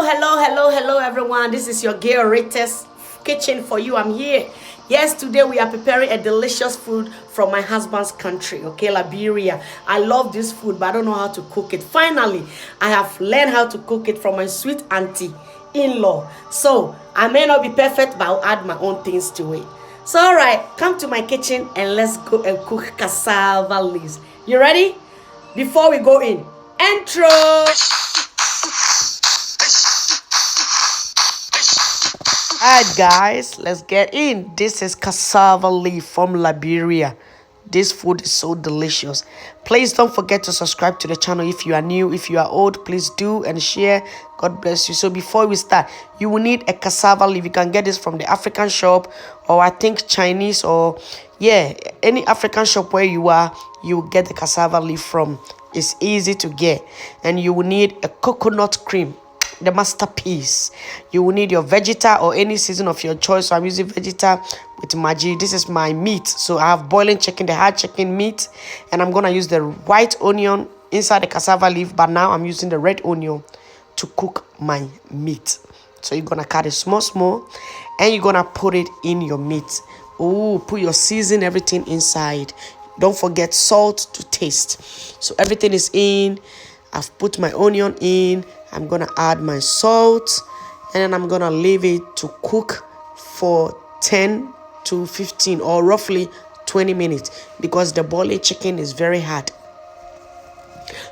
Hello, everyone. This is your girl Rita's kitchen for you. I'm here. Yes, today we are preparing a delicious food from my husband's country, okay, Liberia. I love this food, but I don't know how to cook it. Finally, I have learned how to cook it from my sweet auntie in-law. So I may not be perfect, but I'll add my own things to it. So, all right, come to my kitchen and let's go and cook cassava leaves. You ready? Before we go in, intro. Alright guys, let's get in. This is cassava leaf from Liberia. This food is so delicious. Please don't forget to subscribe to the channel if you are new. If you are old, please do and share. God bless you. So before we start, you will need a cassava leaf. You can get this from the African shop, or I think Chinese, or yeah, any African shop where you are, you will get the cassava leaf from. It's easy to get. And you will need a coconut cream, the masterpiece. You will need your Vegeta or any season of your choice. So I'm using Vegeta with Maggie. This is my meat. So I have boiling chicken, the hard chicken meat, and I'm gonna use the white onion inside the cassava leaf, but now I'm using the red onion to cook my meat. So you're gonna cut it small, and you're gonna put it in your meat. Oh, put your season, everything inside. Don't forget salt to taste. So everything is in. I've put my onion in. I'm gonna add my salt, and then I'm gonna leave it to cook for 10 to 15 or roughly 20 minutes because the boiling chicken is very hard.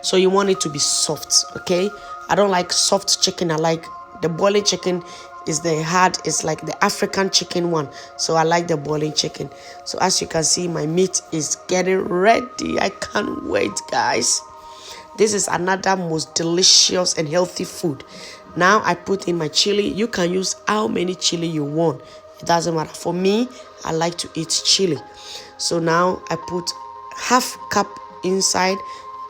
So you want it to be soft, okay? I don't like soft chicken. I like the boiling chicken is the hard. It's like the African chicken one. So I like the boiling chicken. So as you can see, my meat is getting ready. I can't wait, guys. This is another most delicious and healthy food. Now I put in my chili. You can use how many chili you want. It doesn't matter. For me, I like to eat chili. So now I put half cup inside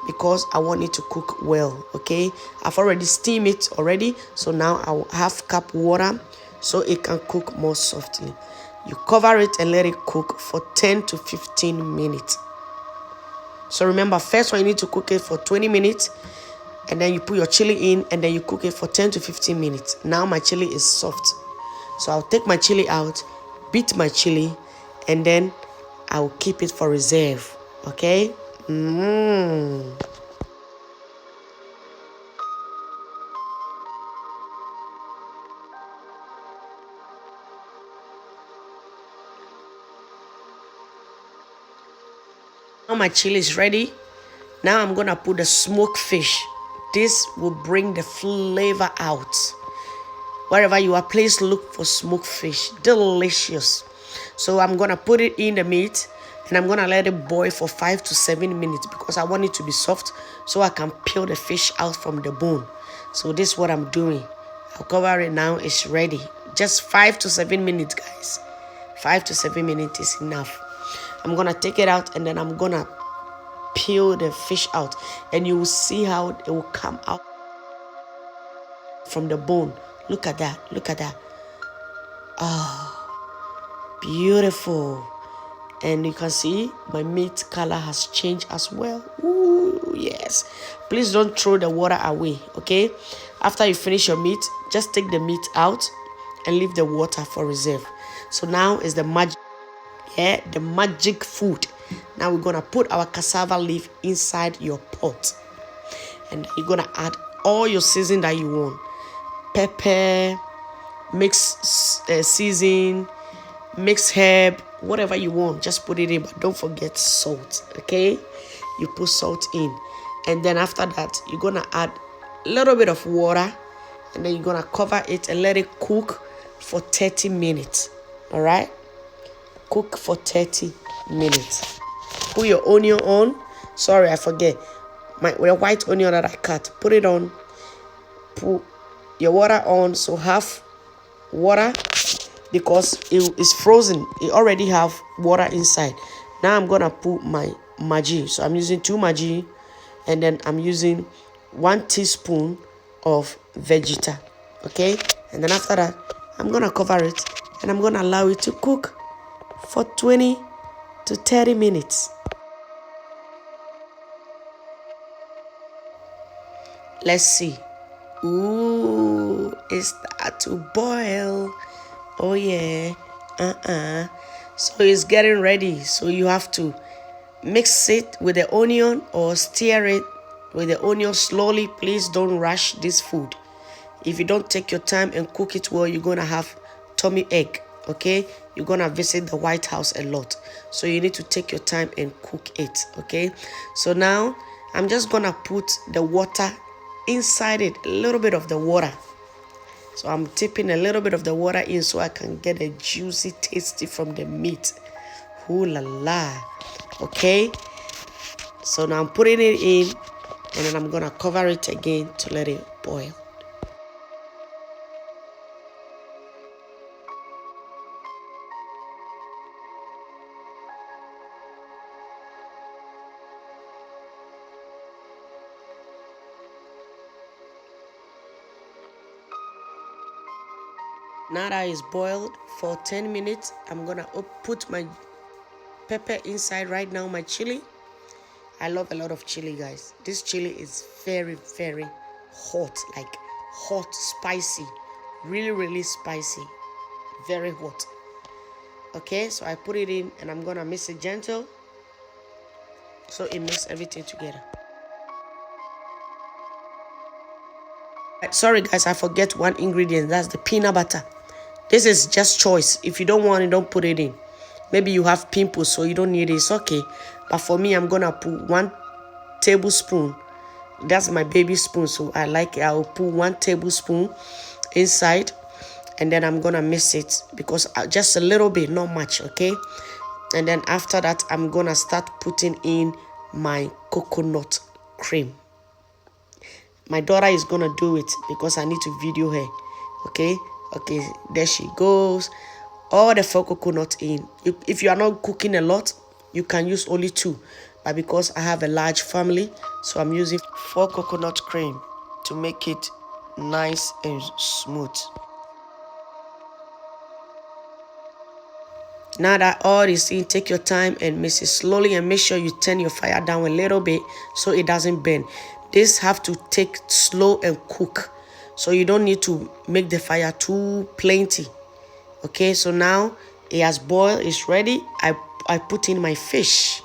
because I want it to cook well, okay? I've already steamed it already. So now I will half cup water so it can cook more softly. You cover it and let it cook for 10 to 15 minutes. So remember, first one you need to cook it for 20 minutes, and then you put your chili in, and then you cook it for 10 to 15 minutes. Now my chili is soft. So I'll take my chili out, beat my chili, and then I will keep it for reserve. Okay? Now my chili is ready. Now I'm gonna put the smoked fish. This will bring the flavor out. Wherever you are, please look for smoked fish. Delicious. So I'm gonna put it in the meat, and I'm gonna let it boil for 5 to 7 minutes because I want it to be soft so I can peel the fish out from the bone. So this is what I'm doing. I'll cover it now. It's ready. Just 5 to 7 minutes, guys. 5 to 7 minutes is enough. I'm gonna take it out, and then I'm gonna peel the fish out, and you will see how it will come out from the bone. Look at that. Look at that. Beautiful. And you can see my meat color has changed as well. Ooh, yes. Please don't throw the water away, okay? After you finish your meat, just take the meat out and leave the water for reserve. So now is the magic. Yeah, the magic food. Now we're gonna put our cassava leaf inside your pot, and you're gonna add all your season that you want: pepper, mix season, mix herb, whatever you want. Just put it in, but don't forget salt. Okay, you put salt in, and then after that you're gonna add a little bit of water, and then you're gonna cover it and let it cook for 30 minutes. All right. Cook for 30 minutes. Put your onion on. Sorry, I forget. My white onion that I cut. Put it on. Put your water on. So half water because it is frozen. It already have water inside. Now I'm gonna put my Maggie. So I'm using 2 Maggie, and then I'm using 1 teaspoon of Vegeta. Okay, and then after that, I'm gonna cover it and I'm gonna allow it to cook for 20 to 30 minutes. Let's see. Ooh, it start to boil. Oh yeah. So it's getting ready. So you have to mix it with the onion or stir it with the onion slowly. Please don't rush this food. If you don't take your time and cook it well, you're gonna have tummy ache. Okay, you're gonna visit the White House a lot, so you need to take your time and cook it. Okay, so now I'm just gonna put the water inside it, a little bit of the water. So I'm tipping a little bit of the water in so I can get a juicy tasty from the meat. Ooh la la. Okay, so now I'm putting it in, and then I'm gonna cover it again to let it boil. Now that it's boiled for 10 minutes, I'm gonna put my pepper inside right now, my chili. I love a lot of chili, guys. This chili is very, very hot, like hot, spicy, really, really spicy, very hot. Okay, so I put it in and I'm gonna mix it gentle so it mix everything together. Sorry guys, I forget one ingredient. That's the peanut butter. This is just choice. If you don't want it, don't put it in. Maybe you have pimples, so you don't need it. It's okay. But for me, I'm gonna put 1 tablespoon. That's my baby spoon, so I like it. I'll put 1 tablespoon inside, and then I'm gonna mix it because just a little bit, not much. Okay. And then after that, I'm gonna start putting in my coconut cream. My daughter is gonna do it because I need to video her. Okay, there she goes. All the 4 coconut in. If you are not cooking a lot, you can use only 2, but because I have a large family, so I'm using 4 coconut cream to make it nice and smooth. Now that all is in, take your time and mix it slowly, and make sure you turn your fire down a little bit so it doesn't burn. This have to take slow and cook, so you don't need to make the fire too plenty. Okay, so now it has boiled, it's ready. I put in my fish.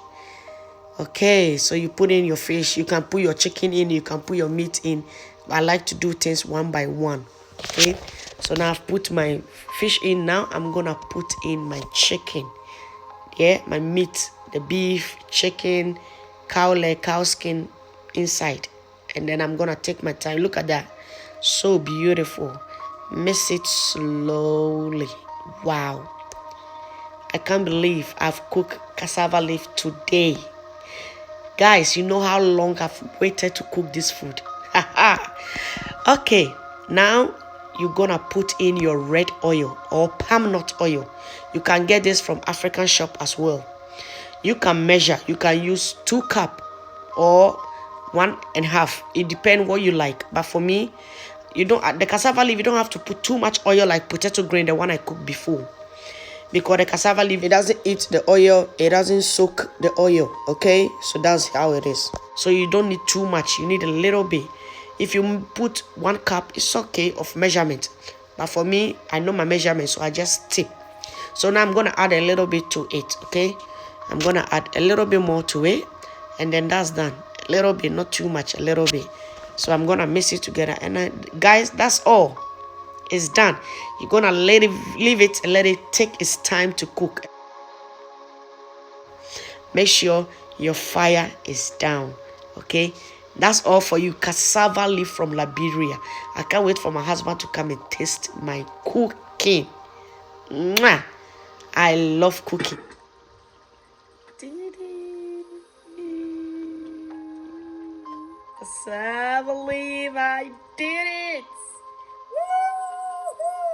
Okay, so you put in your fish. You can put your chicken in, you can put your meat in. I like to do things one by one. Okay, so now I've put my fish in. Now I'm gonna put in my chicken. Yeah, my meat, the beef, chicken, cow leg, cow skin inside. And then I'm gonna take my time. Look at that, so beautiful. Mix it slowly. Wow, I can't believe I've cooked cassava leaf today. Guys, you know how long I've waited to cook this food. Okay, now you're gonna put in your red oil or palm nut oil. You can get this from African shop as well. You can measure. You can use 2 cups or 1.5. It depends what you like. But for me, you don't, the cassava leaf, you don't have to put too much oil like potato grain, the one I cooked before. Because the cassava leaf, it doesn't eat the oil, it doesn't soak the oil. Okay, so that's how it is. So you don't need too much, you need a little bit. If you put 1 cup, it's okay of measurement. But for me, I know my measurement, so I just tip. So now I'm gonna add a little bit to it. Okay, I'm gonna add a little bit more to it, and then that's done. A little bit, not too much, a little bit. So I'm gonna mix it together, and guys, that's all. It's done. You're gonna leave it and let it take its time to cook. Make sure your fire is down. Okay, that's all for you. Cassava leaf from Liberia. I can't wait for my husband to come and taste my cooking. Mwah! I love cooking. Cassava leaf, I did it. Woo-hoo!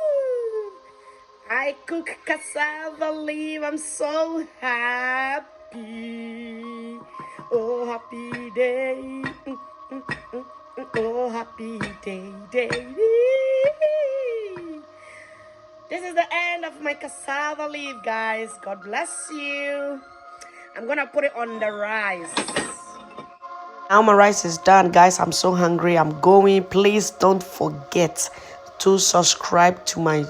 I cook cassava leaf. I'm so happy. Oh, happy day. Oh, happy day. This is the end of my cassava leaf, guys. God bless you. I'm gonna put it on the rice. Now my rice is done, guys. I'm so hungry. I'm going. Please don't forget to subscribe to my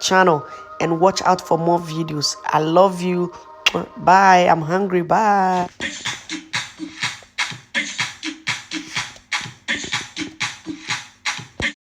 channel and watch out for more videos. I love you. Bye. I'm hungry. Bye.